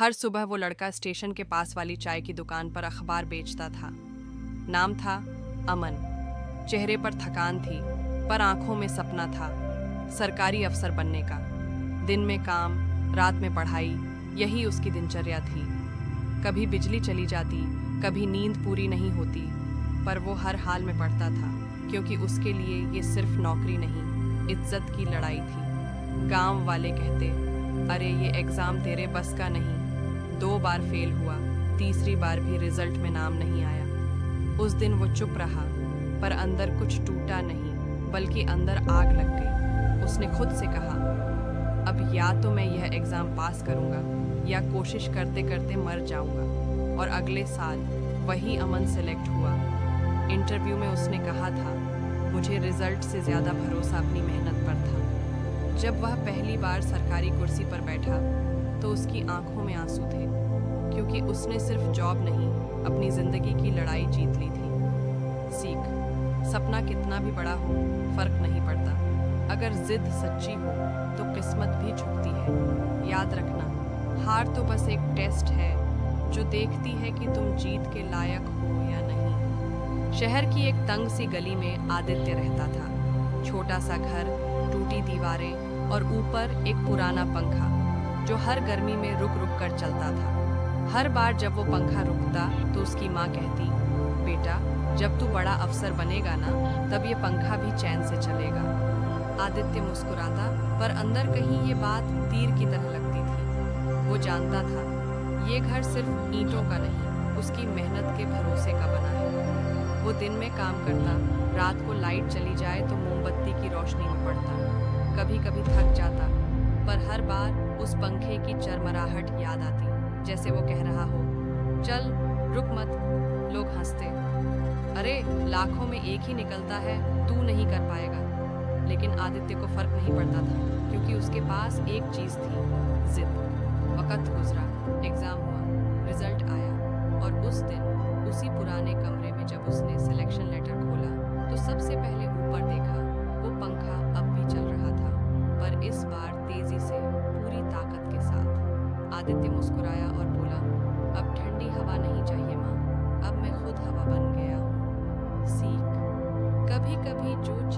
हर सुबह वो लड़का स्टेशन के पास वाली चाय की दुकान पर अखबार बेचता था। नाम था अमन। चेहरे पर थकान थी, पर आंखों में सपना था, सरकारी अफसर बनने का। दिन में काम, रात में पढ़ाई, यही उसकी दिनचर्या थी। कभी बिजली चली जाती, कभी नींद पूरी नहीं होती, पर वो हर हाल में पढ़ता था, क्योंकि उसके लिए ये सिर्फ नौकरी नहीं, इज्जत की लड़ाई थी। गांव वाले कहते, अरे ये एग्ज़ाम तेरे बस का नहीं। 2 बार फेल हुआ, तीसरी बार भी रिजल्ट में नाम नहीं आया। उस दिन वो चुप रहा, पर अंदर कुछ टूटा नहीं, बल्कि अंदर आग लग गई। उसने खुद से कहा, अब या तो मैं यह एग्ज़ाम पास करूंगा, या कोशिश करते करते मर जाऊंगा। और अगले साल वही अमन सेलेक्ट हुआ। इंटरव्यू में उसने कहा था, मुझे रिजल्ट से ज़्यादा भरोसा अपनी मेहनत पर था। जब वह पहली बार सरकारी कुर्सी पर बैठा तो उसकी आंखों में आंसू थे, क्योंकि उसने सिर्फ जॉब नहीं, अपनी ज़िंदगी की लड़ाई जीत ली थी। सीख, सपना कितना भी बड़ा हो, फर्क नहीं पड़ता। अगर जिद सच्ची हो तो किस्मत भी झुकती है। याद रखना, हार तो बस एक टेस्ट है जो देखती है कि तुम जीत के लायक हो या नहीं। शहर की एक तंग सी गली में आदित्य रहता था। छोटा सा घर, टूटी दीवारें और ऊपर एक पुराना पंखा जो हर गर्मी में रुक रुक कर चलता था। हर बार जब वो पंखा रुकता तो उसकी माँ कहती, बेटा जब तू बड़ा अफसर बनेगा ना, तब ये पंखा भी चैन से चलेगा। आदित्य मुस्कुराता, पर अंदर कहीं ये बात तीर की तरह लगती थी। वो जानता था ये घर सिर्फ ईंटों का नहीं, उसकी मेहनत के भरोसे का बना है। वो दिन में काम करता, रात को लाइट चली जाए तो मोमबत्ती की रोशनी में पड़ता। कभी कभी थक जाता, पर हर बार उस पंखे की चरमराहट याद आती, जैसे वो कह रहा हो, चल रुक मत। लोग हंसते, अरे लाखों में एक ही निकलता है, तू नहीं कर पाएगा। लेकिन आदित्य को फर्क नहीं पड़ता था, क्योंकि उसके पास एक चीज़ थी, जिद। वक्त गुजरा, एग्ज़ाम हुआ, रिजल्ट आया, और उस दिन उसी पुराने कमरे में जब उसने सिलेक्शन लेटर खोला तो सबसे पहले ऊपर देखा, वो पंखा अब भी चल रहा था, पर इस बार तेजी से, पूरी ताकत के साथ। आदित्य मुस्कुराया और बोला, अब ठंडी हवा नहीं चाहिए माँ, अब मैं खुद हवा बन गया हूँ। सीख, कभी कभी जो